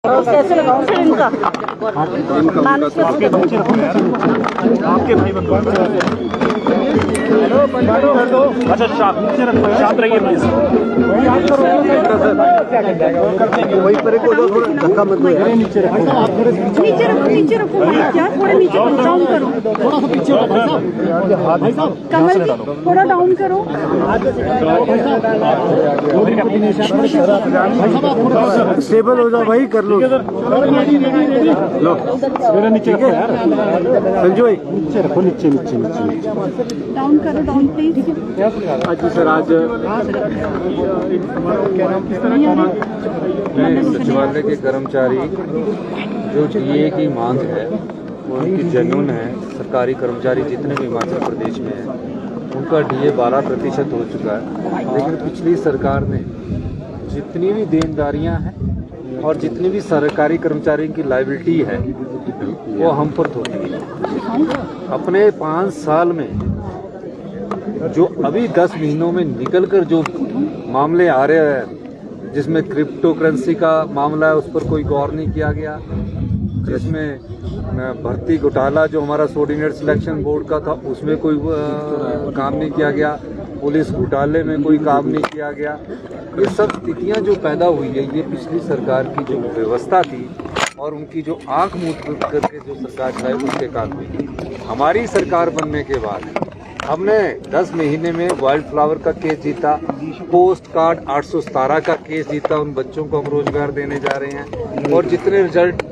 कैसे लगाओ सर इनका आपके भाई बंधु अच्छा शांत रहिए प्लीज। वही पर थोड़ा धक्का मत दो यार। नीचे रखो माइक क्या थोड़ा नीचे डाउन करो, थोड़ा सा पीछे भाई साहब कमल जी थोड़ा डाउन करो। स्टेबल हो जाओ भाई, कर लो। लो मेरा नीचे रखो यार, संजू भाई नीचे रखो, नीचे नीचे नीचे डाउन करो, डाउन प्लीज। आज सर आज सचिवालय के कर्मचारी जो डीए की मांग है वो उनकी जनून है। सरकारी कर्मचारी जितने भी हिमाचल प्रदेश में हैं उनका डीए 12% हो चुका है, लेकिन पिछली सरकार ने जितनी भी देनदारियां हैं और जितनी भी सरकारी कर्मचारी की लायबिलिटी है वो हम पर थोपी है। अपने 5 साल में जो अभी 10 महीनों में निकलकर जो मामले आ रहे हैं, जिसमें क्रिप्टो करेंसी का मामला है उस पर कोई गौर नहीं किया गया, जिसमें भर्ती घोटाला जो हमारा सबऑर्डिनेट सिलेक्शन बोर्ड का था उसमें कोई काम नहीं किया गया, पुलिस घोटाले में कोई काम नहीं किया गया। ये सब स्थितियां जो पैदा हुई है ये पिछली सरकार की जो व्यवस्था थी और उनकी जो आंख मूंद करके जो सरकार चलाई उसके कारण हुई। हमारी सरकार बनने के बाद हमने 10 महीने में वाइल्ड फ्लावर का केस जीता, पोस्ट कार्ड 817 का केस जीता, उन बच्चों को हम रोजगार देने जा रहे हैं। और जितने रिजल्ट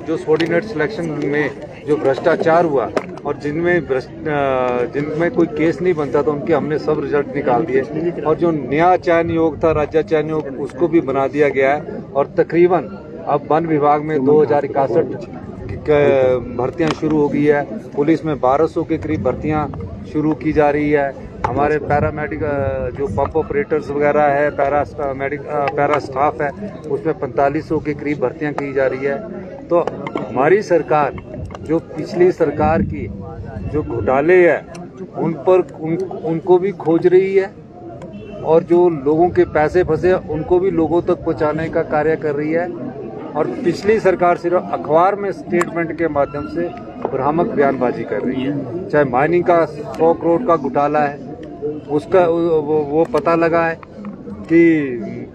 जो सबऑर्डिनेट सिलेक्शन में जो भ्रष्टाचार हुआ और जिनमें कोई केस नहीं बनता था उनके हमने सब रिजल्ट निकाल दिए। और जो नया चयन योग था, राज्य चयन योग, उसको भी बना दिया गया है। और तकरीबन अब वन विभाग में 2061 भर्तियां शुरू हो गई है, पुलिस में 1200 के करीब भर्तियां शुरू की जा रही है। हमारे पैरामेडिकल जो पंप ऑपरेटर्स वगैरह है, पैरा स्टाफ है, उसमें 4500 के करीब भर्तियां की जा रही है। तो हमारी सरकार जो पिछली सरकार की जो घोटाले है उन पर उनको भी खोज रही है और जो लोगों के पैसे फंसे उनको भी लोगों तक पहुंचाने का कार्य कर रही है। और पिछली सरकार सिर्फ अखबार में स्टेटमेंट के माध्यम से भ्रामक बयानबाजी कर रही है। चाहे माइनिंग का 100 करोड़ का घोटाला है, उसका वो पता लगा है कि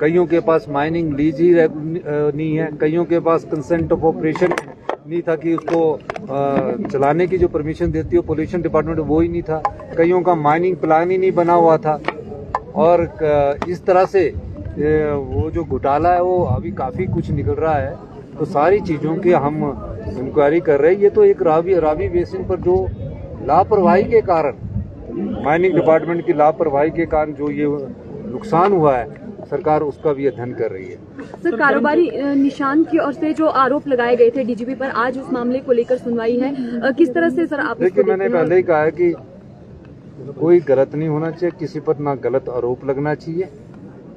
कईयों के पास माइनिंग लीज ही नहीं है, कईयों के पास कंसेंट ऑफ ऑपरेशन नहीं था कि उसको चलाने की जो परमिशन देती है पोल्यूशन डिपार्टमेंट वो ही नहीं था, कईयों का माइनिंग प्लान ही नहीं बना हुआ था। और इस तरह से वो जो घोटाला है वो अभी काफ़ी कुछ निकल रहा है। तो सारी चीज़ों की हम इंक्वायरी कर रहे हैं। ये तो एक रावी बेसिन पर जो लापरवाही के कारण, माइनिंग डिपार्टमेंट की लापरवाही के कारण जो ये नुकसान हुआ है, सरकार उसका भी अध्ययन कर रही है। सर, कारोबारी निशान की ओर से जो आरोप लगाए गए थे डीजीपी पर, आज उस मामले को लेकर सुनवाई है, किस तरह से सर आप? देखिए, मैंने पहले ही कहा है कि कोई गलत नहीं होना चाहिए, किसी पर ना गलत आरोप लगना चाहिए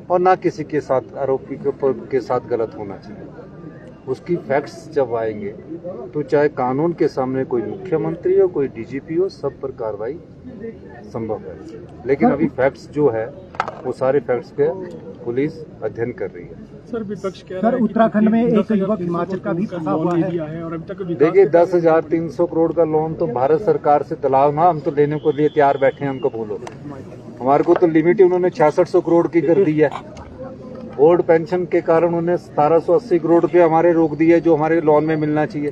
और ना किसी के साथ आरोपी के साथ गलत होना चाहिए। उसकी फैक्ट्स जब आएंगे तो चाहे कानून के सामने कोई मुख्यमंत्री हो, कोई डीजीपी हो, सब पर कार्रवाई संभव है। लेकिन अभी फैक्ट्स जो है वो सारे फैक्ट्स के पुलिस अध्ययन कर रही है। सर, विपक्ष कह रहा है उत्तराखंड में एक युवक हिमाचल का भी फंसा हुआ है और अभी तक देखिए 10,300 करोड़ का लोन तो भारत सरकार से तलाव ना, हम तो लेने को लिए तैयार बैठे हैं, हमको बोलो। हमारे को तो लिमिट ही उन्होंने 6600 करोड़ की कर दी है। ओल्ड पेंशन के कारण उन्होंने 1780 करोड़ रुपया हमारे रोक दिए जो हमारे लोन में मिलना चाहिए।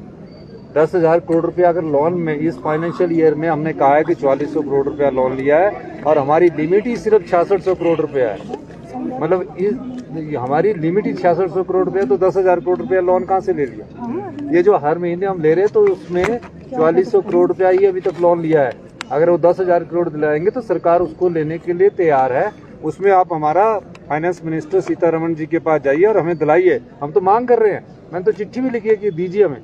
10,000 करोड़ रुपया अगर लोन में इस फाइनेंशियल ईयर में हमने कहा है कि 4400 करोड़ रुपया लोन लिया है और हमारी लिमिट ही सिर्फ 6600 करोड़ रुपया है। मतलब हमारी लिमिट ही 6600 करोड़ रुपया, तो 10,000 करोड़ रुपया लोन कहाँ से ले लिया? ये जो हर महीने हम ले रहे हैं तो उसमें 4400 करोड़ रुपया ही अभी तक लोन लिया है। अगर वो 10,000 करोड़ दिलाएंगे तो सरकार उसको लेने के लिए तैयार है। उसमें आप हमारा फाइनेंस मिनिस्टर सीतारमण जी के पास जाइए और हमें दिलाइए। हम तो मांग कर रहे हैं, मैंने तो चिट्ठी भी लिखी है कि दीजिए हमें।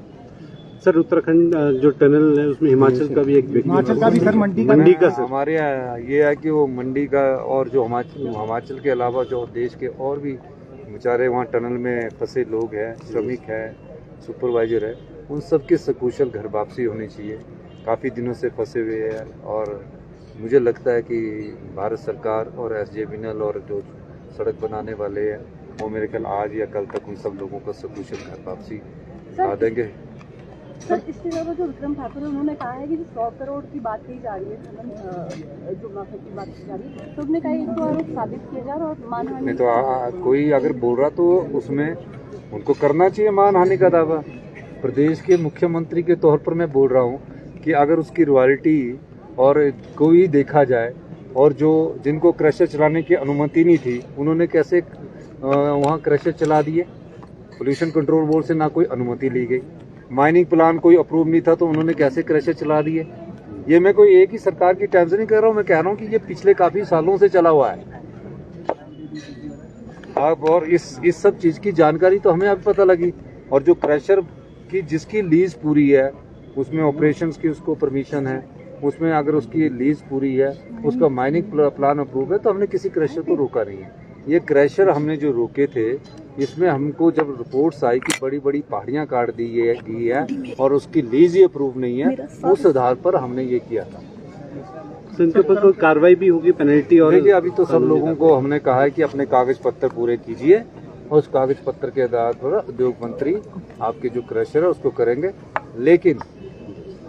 सर, उत्तराखंड जो टनल है उसमें हिमाचल का भी एक हिमाचल का भी सर मंडी का सर। हमारे यहाँ ये है कि वो मंडी का और जो हिमाचल के अलावा जो देश के और भी बेचारे वहाँ टनल में फंसे लोग हैं, श्रमिक है, सुपरवाइजर है, उन सब की सकुशल घर वापसी होनी चाहिए। काफ़ी दिनों से फंसे हुए हैं और मुझे लगता है कि भारत सरकार और एसजेवीएनएल और जो सड़क बनाने वाले हैं वो मेरे ख्याल आज या कल तक उन सब लोगों को सकुशल घर वापसी ला देंगे। सर इसके अलावा जो विक्रम ठाकुर है उन्होंने कहा है कि 100 करोड़ की बात की जा रही है, जो माफी की बात की जा रही है, तो उन्होंने कहा एक तो आरोप साबित किया जा रहा है और मानहानि नहीं तो कोई अगर बोल रहा तो उसमें उनको करना चाहिए मानहानि का दावा। प्रदेश के मुख्यमंत्री के तौर पर मैं बोल रहा हूँ कि अगर उसकी रॉयल्टी और कोई देखा जाए और जो जिनको क्रशर चलाने की अनुमति नहीं थी उन्होंने कैसे वहाँ क्रशर चला दिए। पोल्यूशन कंट्रोल बोर्ड से ना कोई अनुमति ली गई, माइनिंग प्लान कोई अप्रूव नहीं था तो उन्होंने कैसे क्रशर चला दिए। ये मैं कोई एक ही सरकार की टाइम से नहीं कह रहा हूँ, मैं कह रहा हूँ कि ये पिछले काफी सालों से चला हुआ है। अब और इस सब चीज की जानकारी तो हमें अब पता लगी। और जो क्रशर की जिसकी लीज पूरी है उसमें ऑपरेशंस की उसको परमिशन है, उसमें अगर उसकी लीज पूरी है, उसका माइनिंग प्लान अप्रूव है, तो हमने किसी क्रशर को रोका नहीं है। ये क्रशर हमने जो रोके थे इसमें हमको जब रिपोर्ट्स आई कि बड़ी बड़ी पहाड़ियां काट दी गई है और उसकी लीज ही अप्रूव नहीं है, उस आधार पर हमने ये किया था। इनके ऊपर कोई कार्रवाई भी होगी, पेनल्टी? और देखिए अभी तो सब लोगों को हमने कहा है कि अपने कागज पत्र पूरे कीजिए और उस कागज पत्र के आधार पर उद्योग मंत्री आपके जो क्रशर है उसको करेंगे। लेकिन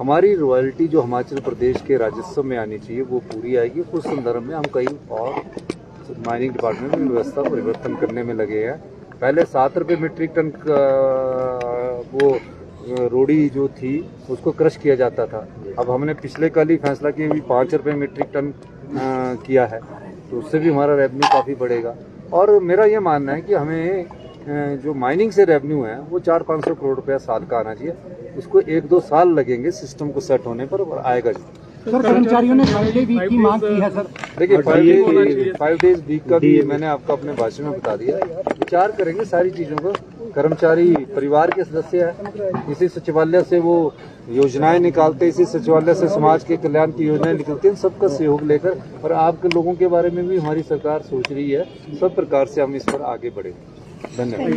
हमारी रॉयल्टी जो हिमाचल प्रदेश के राजस्व में आनी चाहिए वो पूरी आएगी। उस संदर्भ में हम कई और माइनिंग डिपार्टमेंट में व्यवस्था परिवर्तन करने में लगे हैं। पहले 7 रुपये मीट्रिक टन वो रोड़ी जो थी उसको क्रश किया जाता था, अब हमने पिछले कल ही फैसला किया भी 5 रुपये मीट्रिक टन किया है, तो उससे भी हमारा रेवेन्यू काफ़ी बढ़ेगा। और मेरा ये मानना है कि हमें जो माइनिंग से रेवेन्यू है वो 400-500 करोड़ रुपया साल का आना चाहिए। इसको 1-2 साल लगेंगे सिस्टम को सेट होने पर, और आएगा जी। सर कर्मचारियों ने 5 डे वीक की मांग की है सर। देखिए 5 डेज वीक का भी मैंने आपको अपने भाषण में बता दिया, विचार करेंगे सारी चीज़ों को। कर्मचारी परिवार के सदस्य है, इसी सचिवालय से वो योजनाएं निकालते, इसी सचिवालय से समाज के कल्याण की योजनाएं निकलती हैं, सबका सहयोग लेकर। और आपके लोगों के बारे में भी हमारी सरकार सोच रही है, सब प्रकार से हम इस पर आगे बढ़ेंगे। धन्यवाद।